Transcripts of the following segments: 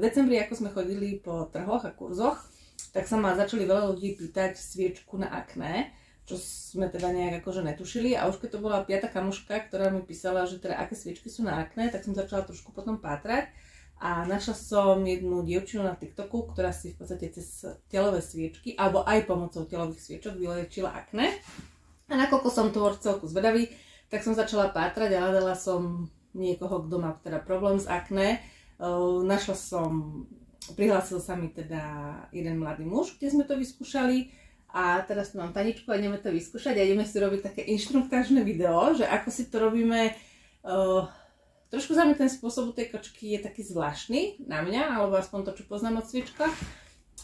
decembri, ako sme chodili po trhoch a kurzoch, tak sa ma začali veľa ľudí pýtať sviečku na akné, čo sme teda nejak akože netušili. A už keď to bola 5. kamoška, ktorá mi písala, že teda aké sviečky sú na akné, tak som začala trošku potom pátrať. A našla som jednu dievčinu na TikToku, ktorá si v podstate cez telové sviečky, alebo aj pomocou telových sviečok vyliečila akné. A nakoľko som to celku zvedavý, tak som začala pátrať a hľadala som niekoho, kto má teda problém s akné. Prihlásil sa mi teda jeden mladý muž, kde sme to vyskúšali. A teraz tu mám Taničku a ideme to vyskúšať a ideme si robiť také inštruktážne video, že ako si to robíme. Trošku za mňa ten spôsob tej kočky je taký zvláštny na mňa, alebo aspoň to, čo poznám od sviečka.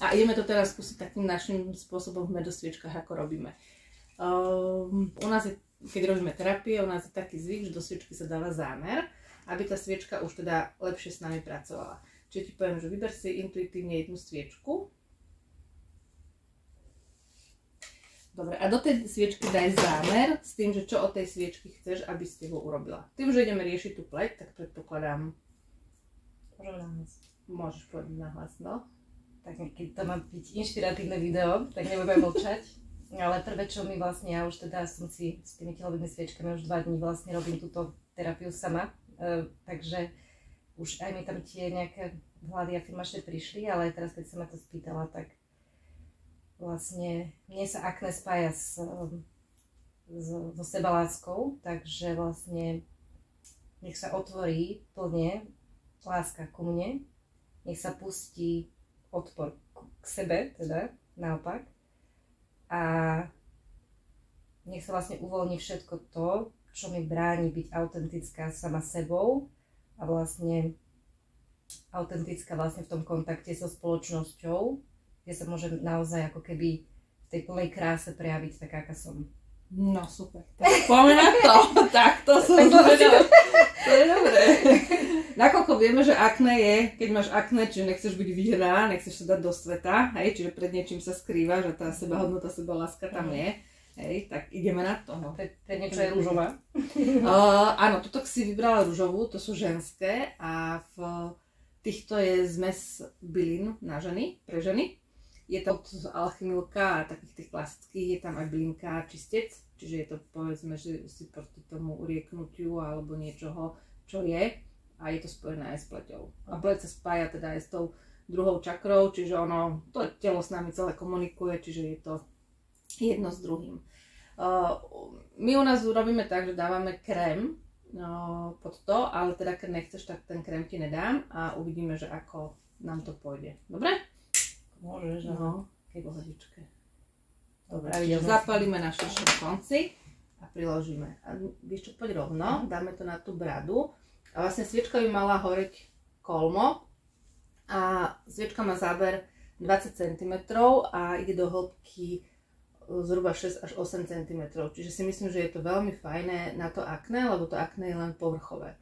A ideme to teraz skúsiť takým našim spôsobom v medosviečkách, ako robíme. U nás je, keď robíme terapie, u nás je taký zvyk, že do sviečky sa dáva zámer, aby tá sviečka už teda lepšie s nami pracovala. Čiže ti poviem, že vyber si intuitívne jednu sviečku. Dobre, a do tej sviečky daj zámer s tým, že čo od tej sviečky chceš, aby si ho urobila. Tým, že ideme riešiť tú pleť, tak predpokladám... Môžem nahlas. Môžeš povedať nahlas, no. Tak keď to má byť inšpiratívne video, tak nebudeme mlčať. Ale prvé, čo mi vlastne, ja už teda som si s tými telovými sviečkami už 2 dní vlastne robím túto terapiu sama. Takže už aj mi tam tie nejaké hľady afirmačné prišli, ale aj teraz, keď som ma to spýtala, tak vlastne mne sa akné spája so sebaláskou, takže vlastne nech sa otvorí plne láska ku mne, nech sa pustí odpor k sebe, teda naopak, a nech sa vlastne uvoľní všetko to, čo mi bráni byť autentická sama sebou a vlastne autentická vlastne v tom kontakte so spoločnosťou, kde sa môžem naozaj ako keby v tej plnej kráse prejaviť taká, aká som. No super, tak poďme na to. Tak to som zvedala. To je dobré. Nakoľko vieme, že akné je, keď máš akné, čiže nechceš byť videná, nechceš sa dať do sveta, hej, čiže pred niečím sa skrýva, že tá sebahodnota, sebaláska tam je. Hej, tak ideme na to. No. Pre niečo je ružová. Áno, tuto si vybrala ružovú, to sú ženské a v týchto je zmes bylín na ženy, pre ženy. Je to od Alchymilka a takých tých klasických, je tam aj bylinka a čistec, čiže je to povedzme, že si proti tomu urieknutiu alebo niečoho, čo je, a je to spojené aj s pleťou. A pleť sa spája teda aj s tou druhou čakrou, čiže ono, to telo s nami celé komunikuje, čiže je to jedno s druhým. My u nás robíme tak, že dávame krém pod to, ale teda keď nechceš, tak ten krém ti nedám a uvidíme, že ako nám to pôjde. Dobre? Môžeš, no. Keď pohodičke. Dobre, zapalíme na širšom konci a priložíme. A vieš čo, poď rovno, dáme to na tú bradu. A vlastne sviečka by mala horeť kolmo a sviečka má záber 20 cm a ide do hĺbky zhruba 6 až 8 cm. Čiže si myslím, že je to veľmi fajné na to akné, lebo to akné je len povrchové.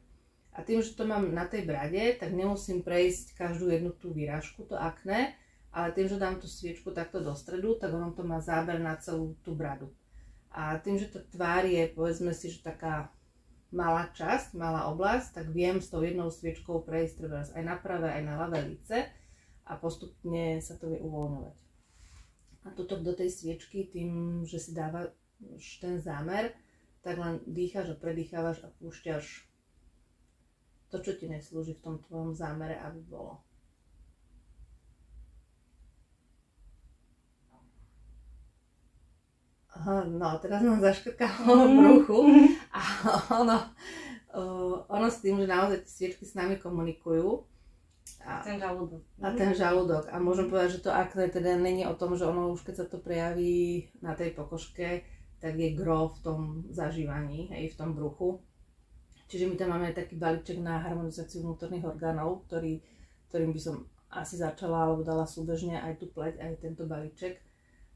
A tým, že to mám na tej brade, tak nemusím prejsť každú jednu tú výrážku, to akné, ale tým, že dám tú sviečku takto do stredu, tak ono to má záber na celú tú bradu. A tým, že tá tvár je, povedzme si, že taká malá časť, malá oblasť, tak viem s tou jednou sviečkou prejsť treba aj na pravé, aj na ľavé líce a postupne sa to vie uvoľňovať. A toto do tej sviečky, tým, že si dávaš ten zámer, tak len dýcháš a predýchávaš a púšťaš to, čo ti neslúži v tom tvojom zámere, aby bolo. No, teraz nám zaškrkalo v bruchu a ono s tým, že naozaj tie sviečky s nami komunikujú. A ten žalúdok. A môžem povedať, že to akné teda není o tom, že ono už keď sa to prejaví na tej pokožke, tak je gro v tom zažívaní, hej, v tom bruchu. Čiže my tam máme taký balíček na harmonizáciu vnútorných orgánov, ktorým by som asi začala, alebo dala súbežne aj tú pleť, aj tento balíček.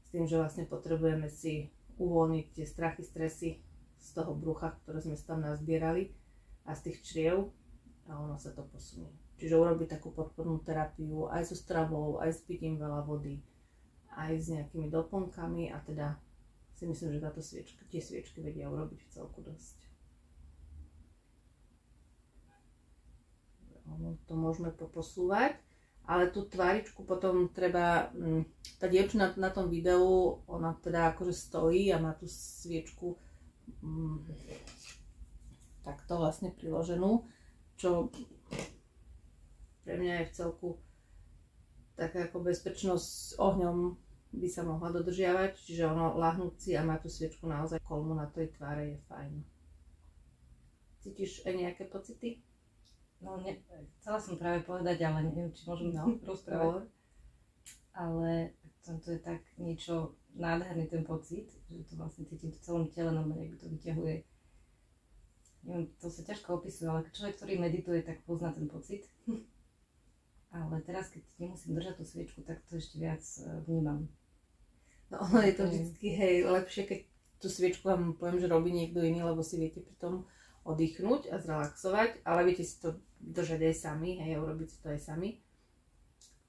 S tým, že vlastne potrebujeme si uvoľniť tie strachy, stresy z toho brucha, ktoré sme tam nazbierali a z tých čriev a ono sa to posunie. Čiže urobiť takú podpornú terapiu aj so stravou, aj s pitím veľa vody, aj s nejakými doplnkami a teda si myslím, že tie sviečky vedia urobiť v celku dosť. Ono to môžeme poposúvať Ale tú tváričku potom treba, tá dievčina na tom videu, ona teda akože stojí a má tú sviečku takto vlastne priloženú, čo pre mňa je v celku taká ako bezpečnosť s ohňom by sa mohla dodržiavať, čiže ono lahnúť si a mať tú sviečku naozaj kolmu na tej tváre je fajn. Cítiš aj nejaké pocity? No, chcela som práve povedať, ale neviem, či môžem rozprávať. Ale to je tak niečo nádherný ten pocit, že to vlastne cítim v celom tele, no nejak to vyťahuje. Neviem, to sa ťažko opisuje, ale človek, ktorý medituje, tak pozná ten pocit. Ale teraz, keď nemusím držať tú sviečku, tak to ešte viac vnímam. No ono je to vždycky, hej, lepšie, keď tú sviečku vám poviem, že robí niekto iný, lebo si viete pri tom oddychnúť a zrelaxovať, ale viete si to držať aj sami, hej, urobiť si to aj sami.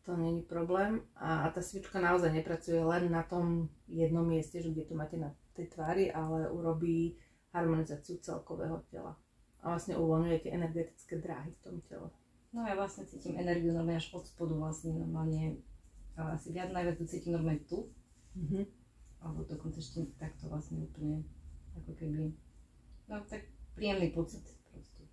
To není problém. A tá sviečka naozaj nepracuje len na tom jednom mieste, že kde to máte na tej tvári, ale urobí harmonizáciu celkového tela. A vlastne uvoľňuje tie energetické dráhy v tom tele. No ja vlastne cítim energiu normálne až od spodu vlastne normálne, ale asi najviac to cítim normálne tu. Alebo dokonca ešte takto vlastne úplne, ako keby, no tak príjemný pocit proste.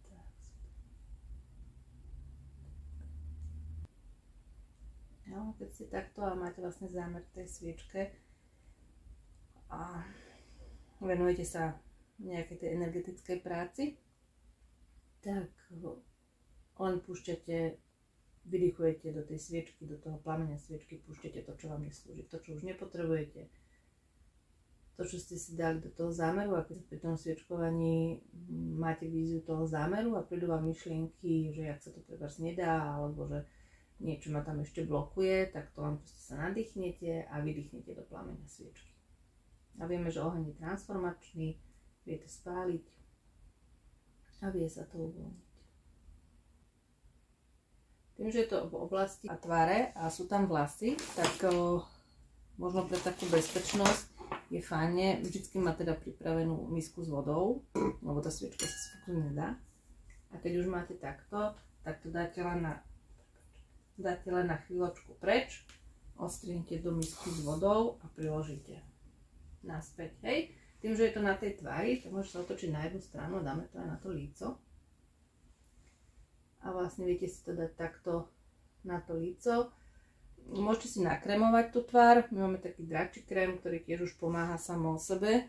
No, keď ste takto a máte vlastne zámer tej sviečke a venujete sa nejakej tej energetickej práci, tak len púšťate, vydychujete do tej sviečky, do toho plameňa sviečky, púšťate to, čo vám neslúži, to, čo už nepotrebujete, to, čo ste si dali do toho zámeru, a keď pri tom sviečkovaní máte víziu toho zámeru a prídu vám myšlienky, že jak sa to trebárs nedá, alebo že niečo ma tam ešte blokuje, tak to len proste sa nadýchnete a vydýchnete do plameňa sviečky. A vieme, že oheň je transformačný, vie to spáliť a vie sa to uvoľniť. Tým, že je to v oblasti a tváre a sú tam vlasy, tak možno pre takú bezpečnosť je fajne vždycky mať teda pripravenú misku s vodou, lebo tá sviečka sa sfúknuť nedá. A keď už máte takto, tak to dáte len na chvíľočku preč, odstrihnite do misky s vodou a priložíte naspäť. Hej. Tým, že je to na tej tvári, tak môžete sa otočiť na jednu stranu a dáme to aj na to líco. A vlastne viete si to dať takto na to líco. Môžete si nakrémovať tú tvár. My máme taký dračí krém, ktorý tiež už pomáha samo o sebe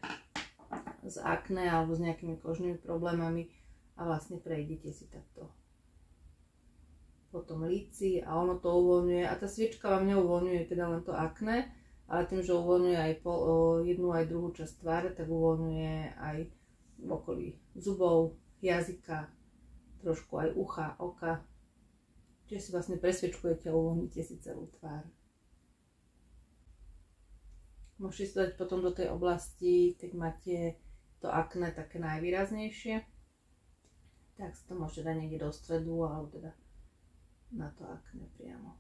z akné alebo s nejakými kožnými problémami a vlastne prejdete si takto po tom líci a ono to uvoľňuje. A tá sviečka vám neuvoľňuje teda len to akné, ale tým, že uvoľňuje aj jednu aj druhú časť tváre, tak uvoľňuje aj v okolí zubov, jazyka, trošku aj ucha, oka. Čiže si vlastne presviečkujete a uvoľníte si celú tvár. Môžete si dať potom do tej oblasti, keď máte to akné také najvýraznejšie, tak si to môžete dať niekde do stredu, alebo teda na to akné priamo.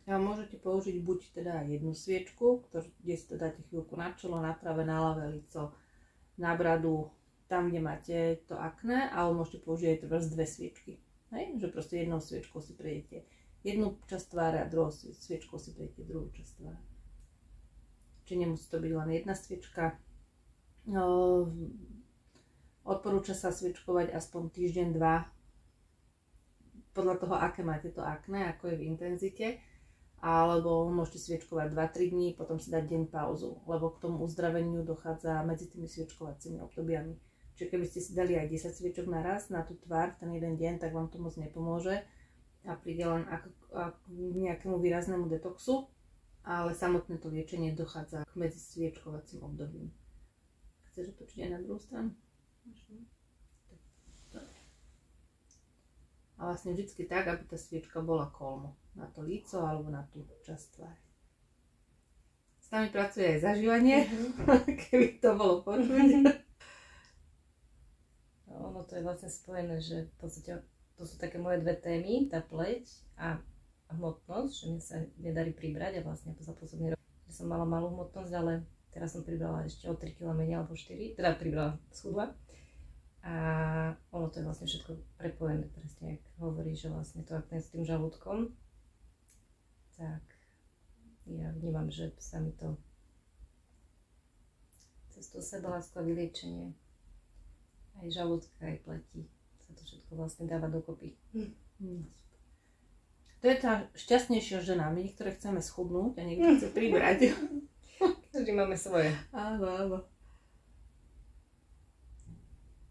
A môžete použiť buď teda jednu sviečku, kde si to dáte chvíľku na čelo, na práve, na ľavé lico, na bradu, tam, kde máte to akné, alebo môžete použiť aj treba dve sviečky. Hej? Že proste jednou sviečkou si prejdete jednu časť tváre a druhou sviečkou si prejdete druhú časť tváre. Čiže nemusí to byť len jedna sviečka. Odporúča sa sviečkovať aspoň týždeň, dva, podľa toho, aké máte to akné, ako je v intenzite. Alebo môžete sviečkovať 2-3 dní, potom si dať deň pauzu, lebo k tomu uzdraveniu dochádza medzi tými sviečkovacími obdobiami. Čiže keby ste si dali aj 10 sviečok naraz na tú tvár ten jeden deň, tak vám to moc nepomôže a príde len k nejakému výraznému detoxu, ale samotné to liečenie dochádza k medzi sviečkovacím obdobím. Chceš otočiť aj na druhú stranu? A vlastne vždycky tak, aby tá sviečka bola kolmo na to líco alebo na tú časť tváre. S nami pracuje aj zažívanie, keby to bolo počuť. Ono to je vlastne spojené, že v podstate to sú také moje dve témy, tá pleť a hmotnosť, že mi sa nedarí pribrať a vlastne za posledný rok, že som mala malú hmotnosť, ale teraz som pribrala ešte o 3 kg menej alebo 4, teda pribrala schudla. A ono to je vlastne všetko prepojené, presne jak hovorí, že vlastne to akné s tým žalúdkom tak ja vnímam, že sa mi to cez to sebalásku a vyliečenie aj žalúdka, aj pleti sa to všetko vlastne dáva dokopy. To je tá šťastnejšia žena. My niektoré chceme schudnúť a niekto chce pribrať. Každý máme svoje. Áno, áno.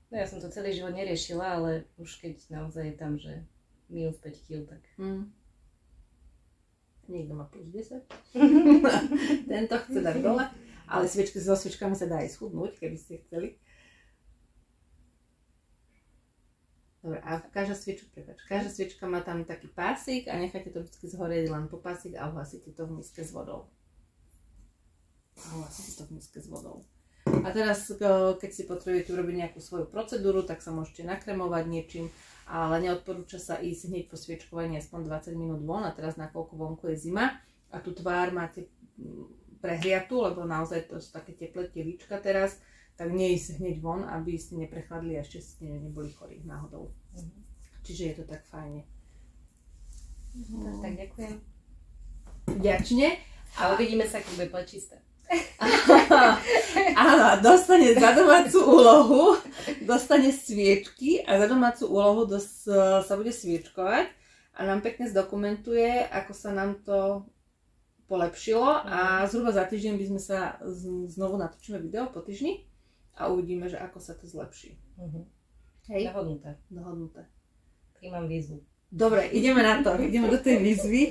No ja som to celý život neriešila, ale už keď naozaj je tam, že minus 5 kg, tak... Niekto má plus 10. Tento chce dať dole. Ale so sviečkami sa dá aj schudnúť, keby ste chceli. Dobre, a každá sviečka má tam taký pásik a necháte to vždy zhorieť len po pásik a uhasíte to v miske s vodou. A teraz, keď si potrebujete urobiť nejakú svoju procedúru, tak sa môžete nakremovať niečím, ale neodporúča sa ísť hneď po sviečkovaní aspoň 20 minút von, a teraz nakoľko vonku je zima a tú tvár máte prehriatú, lebo naozaj to sú také teplé telička teraz, tak neísť hneď von, aby ste neprechladli a ešte ste neboli chorí náhodou. Čiže je to tak fajne. Tak ďakujem. Vďačne. A uvidíme sa, keď bude plečisté. Áno, dostane za domácu úlohu, dostane sviečky a za domácu úlohu sa bude sviečkovať a nám pekne zdokumentuje, ako sa nám to polepšilo, a zhruba za týždeň by sme sa znovu natočíme video po týždni a uvidíme, že ako sa to zlepší. Hej? Dohodnuté. Dohodnuté. Príjmam výzvu. Dobre, ideme na to, ideme do tej výzvy.